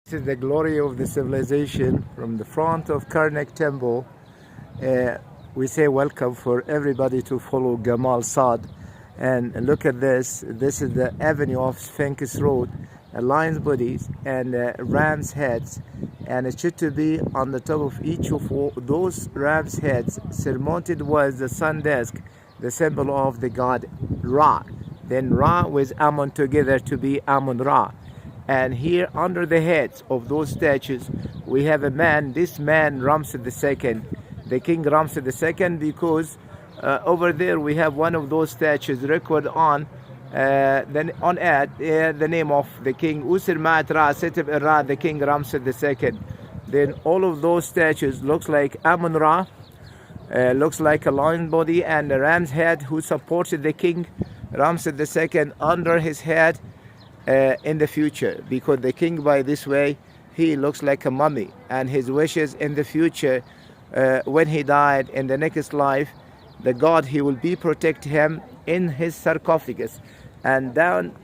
This is the glory of the civilization from the front of Karnak temple. We say welcome for everybody to follow Gamal Sad. And look at this. This is the avenue of Sphinx Road, lion's bodies and ram's heads. And it should to be on the top of each of those ram's heads. Surmounted was the sun disk, the symbol of the god Ra. Then Ra with Amun together to be Amun Ra. And here under the heads of those statues, we have a man, this man Ramses II, the King Ramses II, because over there we have one of those statues record on the name of the King Usirmat Ra, Setib Ra, the King Ramses II. Then all of those statues looks like Amun Ra, looks like a lion body and a ram's head who supported the King Ramses II under his head. In the future, because the king by this way he looks like a mummy, and his wishes in the future when he died in the next life, the god he will be protect him in his sarcophagus. And down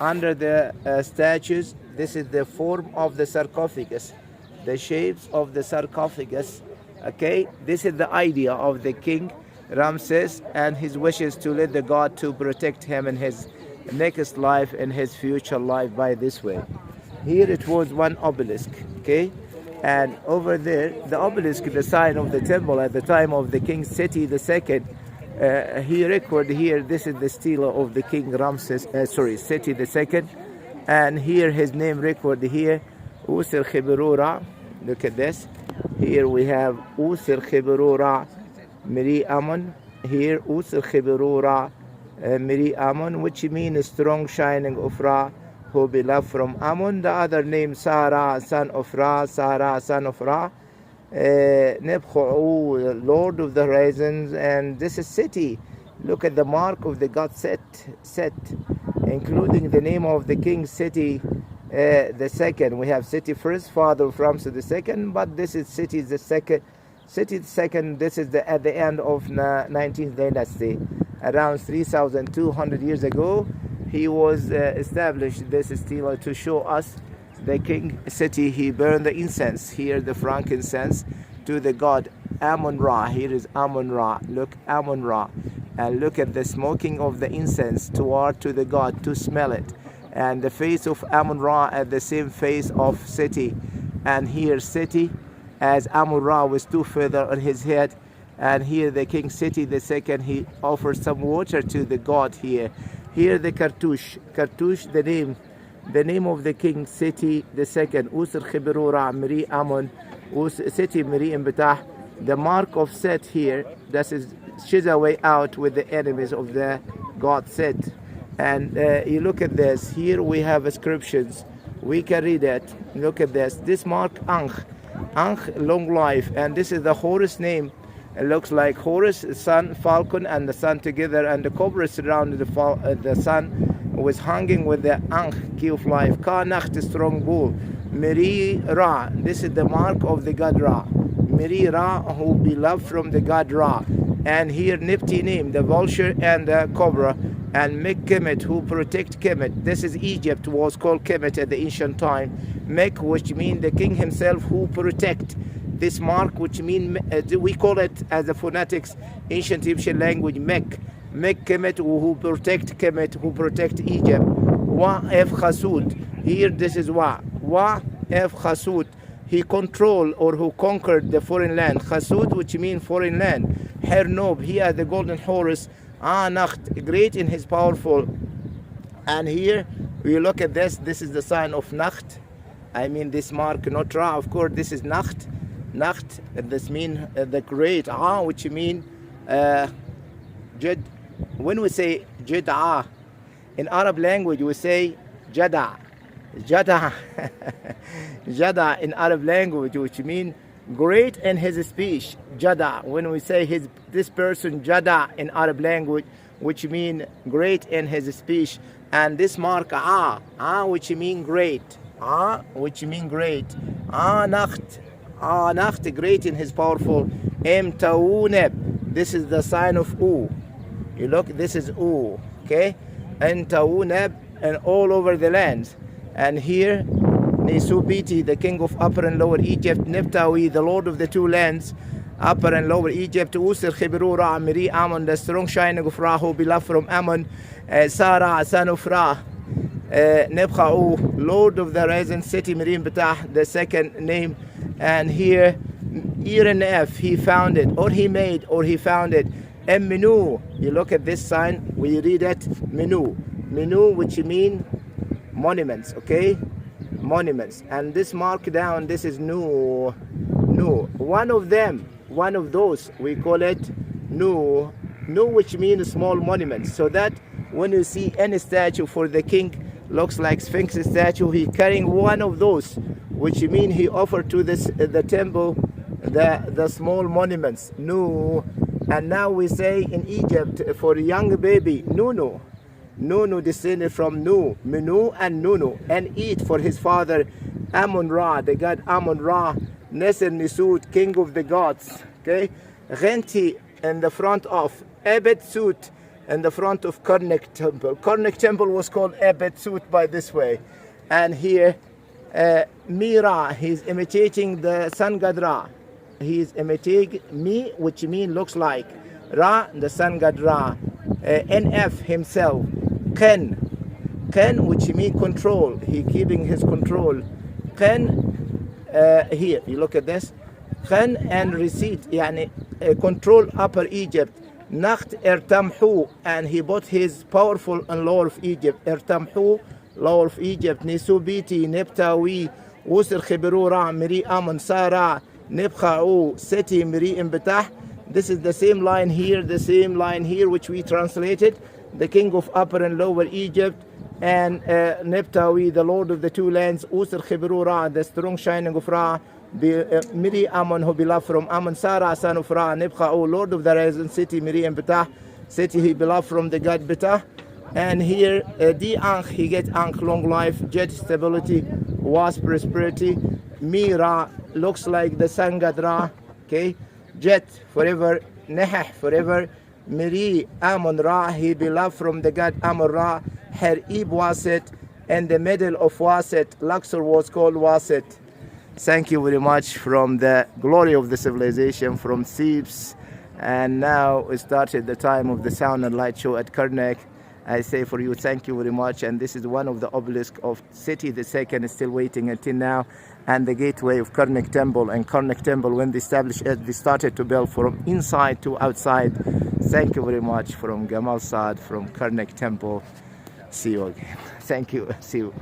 under the statues, this is the form of the sarcophagus, the shapes of the sarcophagus. Okay, this is the idea of the king Ramses and his wishes to let the god to protect him in his next life and his future life by this way. Here it was one obelisk, okay, and over there the obelisk, the sign of the temple at the time of the king Seti II. He record here, this is the stela of the king Seti II, and here his name record here Usir Khiberura. Look at this. Here we have Usir Khiberura Miri Amun. Here Usir Khiberura Miri Amun, which means strong shining of Ra, who beloved from Amun. The other name Sarah, son of Ra, Sarah, son of Ra, Nebkhu, Lord of the horizons. And this is city. Look at the mark of the god Set, including the name of the king Seti the second. We have Seti first, father of Ramses II, but this is Seti the second. Seti the second. This is at the end of 19th dynasty. Around 3,200 years ago, he was established this stela to show us the king Seti. He burned the incense here, the frankincense, to the god Amun Ra. Here is Amun Ra. Look, Amun Ra, and look at the smoking of the incense toward to the god to smell it, and the face of Amun Ra at the same face of Seti. And here Seti as Amun Ra with two feathers on his head. And here the king Seti II, he offers some water to the god here. Here the cartouche, the name of the king Seti II, Usir Khiberura Miri Amun, Seti Miri Imbetah. The mark of Set here, that is she's a way out with the enemies of the god Set. And you look at this, here we have inscriptions, we can read it. Look at this mark Ankh, long life, and this is the Horus name. It looks like Horus, sun, falcon, and the sun together, and the cobra surrounded the sun, was hanging with the Ankh, key of life. Karnak, the strong bull. Miri Ra, this is the mark of the god Ra. Miri Ra, who beloved from the god Ra. And here Neptune, the vulture and the cobra, and Mek Kemet, who protect Kemet. This is Egypt, was called Kemet at the ancient time. Mek, which means the king himself who protect. This mark, which mean we call it as the phonetics ancient Egyptian language Mek Kemet, who protect Kemet, who protect Egypt. Wa F Khasud, here this is Wa F Khasud, he control or who conquered the foreign land. Khasud, which mean foreign land. Hernob, he has the golden horse. Nacht, great in his powerful. And here we look at this is the sign of Nacht. I mean this mark, not Ra, of course, this is Nacht. Nacht, this mean the great, which mean Jad. When we say Jada, in Arab language we say Jada. Jada in Arab language, which mean great in his speech. Jada. When we say this person Jada in Arab language, which mean great in his speech. And this mark which mean great. Which mean great. Nacht. Nacht, great in his powerful. Tauneb, this is the sign of U. You look, this is U, okay? And Tauneb, and all over the land. And here Nisubiti, the king of Upper and Lower Egypt, Neptawi, the lord of the two lands, Upper and Lower Egypt, Usir Khibru Ra, Miri Ammon, the strong shining of Ra, who beloved from Ammon, Sarah, son of Ra, Nebcha'u, lord of the risen city, Mirim Betah, the second name, and here, Irenef, he found it, or he made, or he found it, and Minu, you look at this sign, we read it, Minu, Minu, which mean monuments, okay, monuments, and this mark down, this is Nu, one of them, one of those, we call it Nu, which means small monuments, so that when you see any statue for the king, looks like Sphinx statue, he carrying one of those, which mean he offered to the temple the small monuments, Nu. And now we say in Egypt for a young baby, Nunu. Nunu descended from Nu, Minu and Nunu, and eat for his father Ammon Ra, the god Ammon Ra, Neser Nisut, king of the gods. Okay, Renti in the front of Ebed Sut in the front of Karnak temple. Karnak temple was called Ebed Sut by this way. And here Mira, he's imitating the sun god Ra. He's imitating me, which means looks like Ra, the sun god Ra. NF himself, Ken, which means control. He keeping his control. Ken, here you look at this. Ken and receipt, yani control Upper Egypt. Nacht Ertamhu, and he bought his powerful and Lord of Egypt. Ertamhu, Lord of Egypt. Nisubiti, Neptawi, Usir Khibru Ra, Miri Ammon, Sarah, Nebcha'u, Seti, Miri Betah. This is the same line here, which we translated. The king of Upper and Lower Egypt, and Neptawi, the lord of the two lands, Usir Khibru Ra, the strong shining of Ra, Miri Ammon, who beloved from Ammon, Sarah, son of Ra, Nebcha'u, lord of the risen city, Miri Betah, city he beloved from the god Betah. And here, Di Ankh, he gets Ankh, long life, Jet, stability, Was, prosperity, Mira, looks like the sun god Ra, okay, Jet, forever, Nehah, forever, Miri, Ammon Ra, he beloved from the god Ammon Ra, Herib Waset, and the middle of Waset, Luxor was called Waset. Thank you very much from the glory of the civilization, from Thebes. And now we started the time of the sound and light show at Karnak. I say for you, thank you very much. And this is one of the obelisks of city the second is still waiting until now. And the gateway of Karnak temple. And Karnak temple, when they established it, they started to build from inside to outside. Thank you very much from Gamal Saad, from Karnak temple. See you again. Thank you. See you.